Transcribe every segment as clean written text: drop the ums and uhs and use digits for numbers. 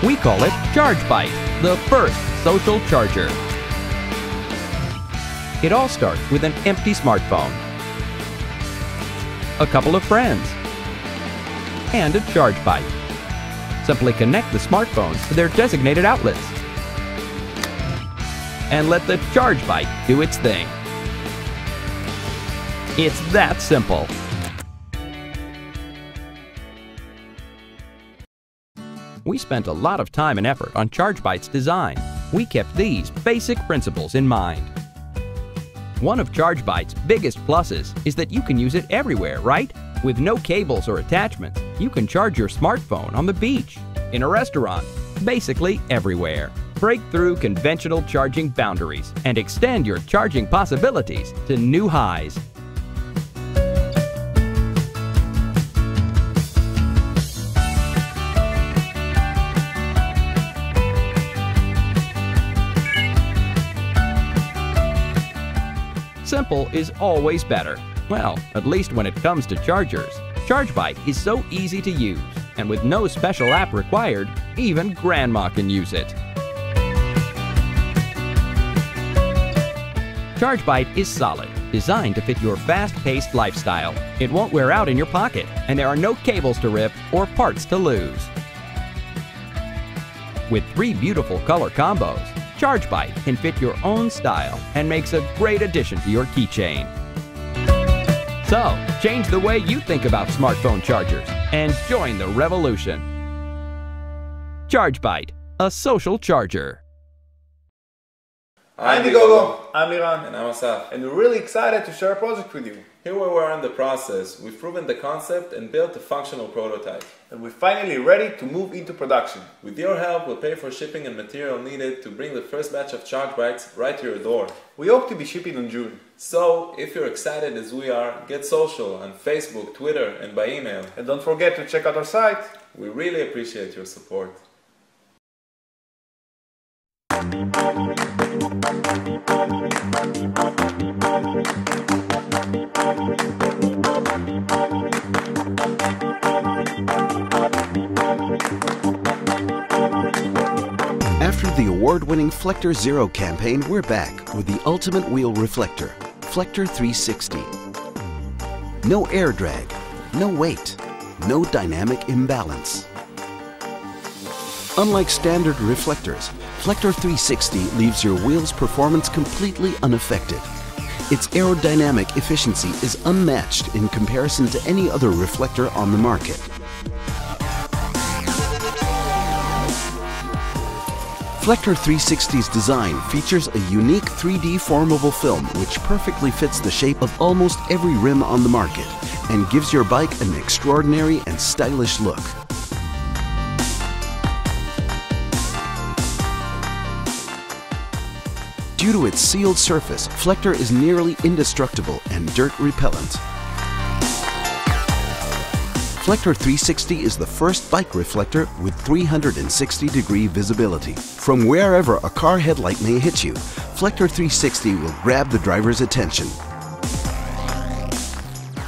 We call it ChargeBite, the first social charger. It all starts with an empty smartphone, a couple of friends, and a ChargeBite. Simply connect the smartphones to their designated outlets and let the ChargeBite do its thing. It's that simple. We spent a lot of time and effort on ChargeBite's design. We kept these basic principles in mind. One of ChargeBite's biggest pluses is that you can use it everywhere, right? With no cables or attachments, you can charge your smartphone on the beach, in a restaurant, basically everywhere. Break through conventional charging boundaries and extend your charging possibilities to new highs. Simple is always better. Well, at least when it comes to chargers. ChargeBite is so easy to use, and with no special app required, even Grandma can use it. ChargeBite is solid, designed to fit your fast-paced lifestyle. It won't wear out in your pocket, and there are no cables to rip or parts to lose. With 3 beautiful color combos, ChargeBite can fit your own style and makes a great addition to your keychain. So, change the way you think about smartphone chargers and join the revolution. ChargeBite, a social charger. I'm Pico. I'm Iran. And I'm Asaf. And we're really excited to share a project with you. Here we are in the process. We've proven the concept and built a functional prototype. And we're finally ready to move into production. With your help, we'll pay for shipping and material needed to bring the first batch of ChargeBites right to your door. We hope to be shipping in June. So, if you're excited as we are, get social on Facebook, Twitter, and by email. And don't forget to check out our site. We really appreciate your support. After the award-winning Flector Zero campaign, we're back with the ultimate wheel reflector, Flector 360. No air drag, no weight, no dynamic imbalance. Unlike standard reflectors, Flector 360 leaves your wheel's performance completely unaffected. Its aerodynamic efficiency is unmatched in comparison to any other reflector on the market. Flector 360's design features a unique 3D formable film which perfectly fits the shape of almost every rim on the market and gives your bike an extraordinary and stylish look. Due to its sealed surface, Flector is nearly indestructible and dirt repellent. Flector 360 is the first bike reflector with 360-degree visibility. From wherever a car headlight may hit you, Flector 360 will grab the driver's attention.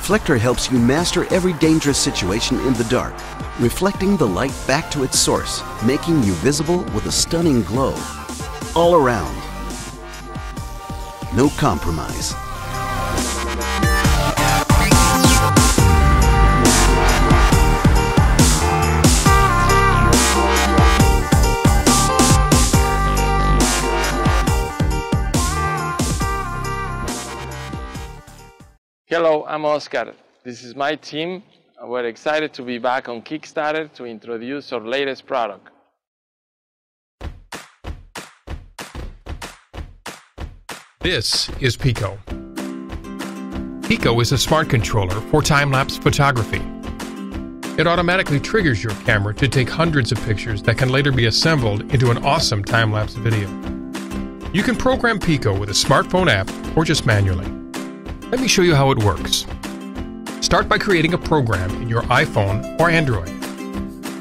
Flector helps you master every dangerous situation in the dark, reflecting the light back to its source, making you visible with a stunning glow. All around. No compromise. Hello, I'm Oscar. This is my team. We're excited to be back on Kickstarter to introduce our latest product. This is Pico. Pico is a smart controller for time-lapse photography. It automatically triggers your camera to take hundreds of pictures that can later be assembled into an awesome time-lapse video. You can program Pico with a smartphone app or just manually. Let me show you how it works. Start by creating a program in your iPhone or Android.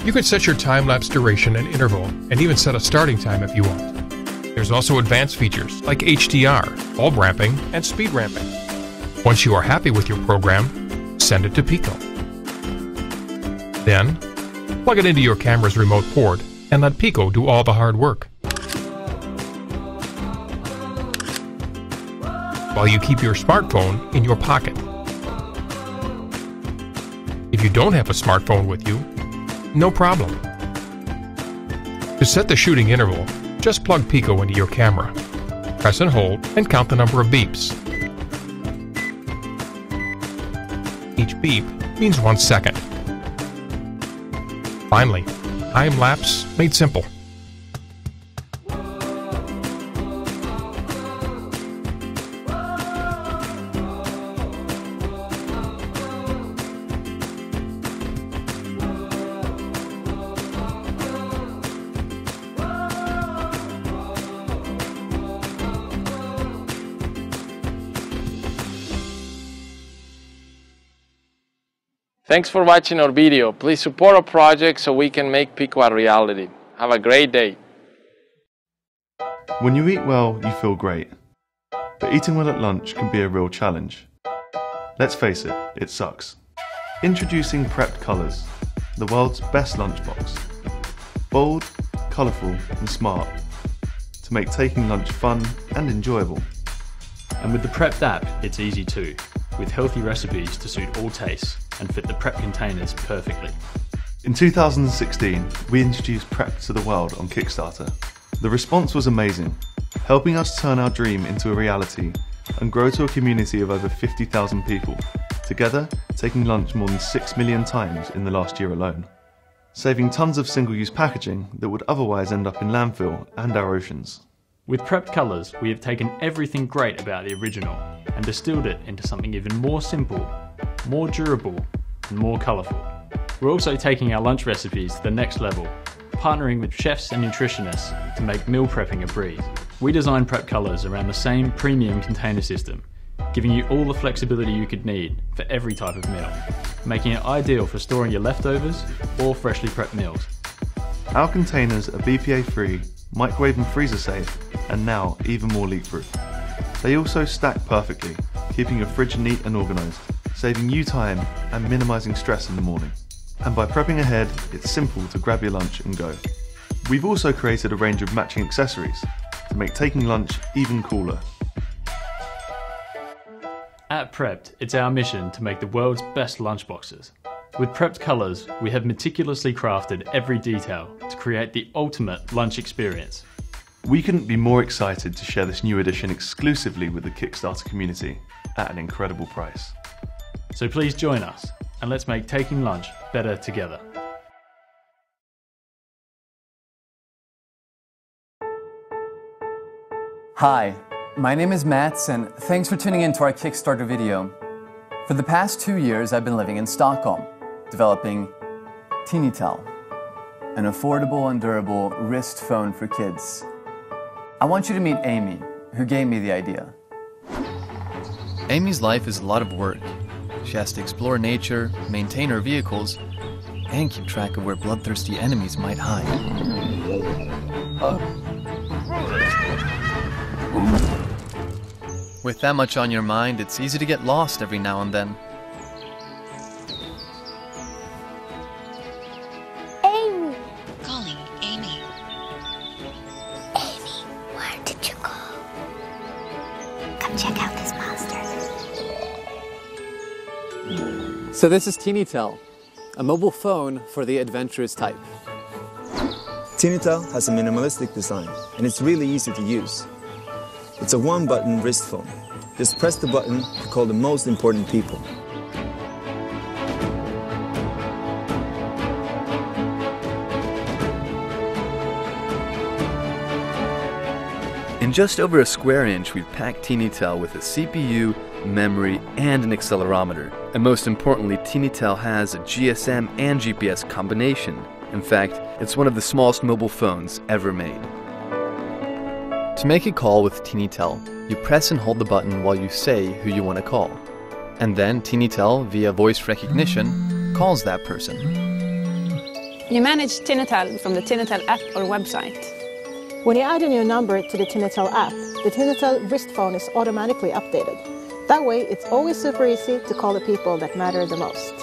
You can set your time-lapse duration and interval and even set a starting time if you want. There's also advanced features like HDR, bulb ramping, and speed ramping. Once you are happy with your program, send it to Pico. Then, plug it into your camera's remote port and let Pico do all the hard work. While you keep your smartphone in your pocket. If you don't have a smartphone with you, no problem. To set the shooting interval, just plug Pico into your camera. Press and hold and count the number of beeps. Each beep means 1 second. Finally, time-lapse made simple. Thanks for watching our video. Please support our project so we can make Pico a reality. Have a great day. When you eat well, you feel great. But eating well at lunch can be a real challenge. Let's face it, it sucks. Introducing Prepped Colours, the world's best lunchbox. Bold, colourful and smart, to make taking lunch fun and enjoyable. And with the Prepped app, it's easy too, with healthy recipes to suit all tastes and fit the Prep containers perfectly. In 2016, we introduced Prepped to the world on Kickstarter. The response was amazing, helping us turn our dream into a reality and grow to a community of over 50,000 people, together taking lunch more than 6 million times in the last year alone, saving tons of single-use packaging that would otherwise end up in landfill and our oceans. With Prepped Colours, we have taken everything great about the original and distilled it into something even more simple, more durable and more colourful. We're also taking our lunch recipes to the next level, partnering with chefs and nutritionists to make meal prepping a breeze. We designed Prepped Colours around the same premium container system, giving you all the flexibility you could need for every type of meal, making it ideal for storing your leftovers or freshly prepped meals. Our containers are BPA-free, microwave and freezer safe, and now even more leak-proof. They also stack perfectly, keeping your fridge neat and organised, saving you time and minimising stress in the morning. And by prepping ahead, it's simple to grab your lunch and go. We've also created a range of matching accessories to make taking lunch even cooler. At Prepped, it's our mission to make the world's best lunchboxes. With Prepped Colours, we have meticulously crafted every detail to create the ultimate lunch experience. We couldn't be more excited to share this new edition exclusively with the Kickstarter community at an incredible price. So please join us and let's make taking lunch better together. Hi, my name is Mats and thanks for tuning in to our Kickstarter video. For the past 2 years I've been living in Stockholm, developing Tinitell, an affordable and durable wrist phone for kids. I want you to meet Amy, who gave me the idea. Amy's life is a lot of work. She has to explore nature, maintain her vehicles, and keep track of where bloodthirsty enemies might hide. With that much on your mind, it's easy to get lost every now and then. Amy! Calling Amy. Amy, where did you go? Come check out this monster. So this is Tinitell, a mobile phone for the adventurous type. Tinitell has a minimalistic design and it's really easy to use. It's a one-button wrist phone. Just press the button to call the most important people. In just over a square inch, we've packed Tinitell with a CPU, memory, and an accelerometer. And most importantly, Tinitell has a GSM and GPS combination. In fact, it's one of the smallest mobile phones ever made. To make a call with Tinitell, you press and hold the button while you say who you want to call. And then Tinitell, via voice recognition, calls that person. You manage Tinitell from the Tinitel app or website. When you add a new number to the Tinitel app, the Tinitel wrist phone is automatically updated. That way, it's always super easy to call the people that matter the most.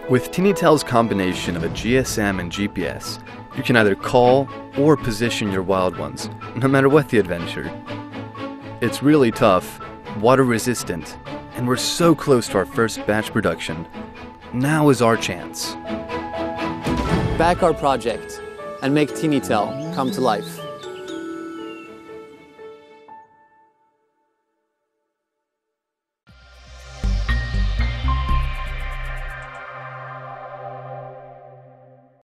With Tinitell's combination of a GSM and GPS, you can either call or position your wild ones, no matter what the adventure. It's really tough, water resistant, and we're so close to our first batch production. Now is our chance. Back our project and make Tinitell come to life.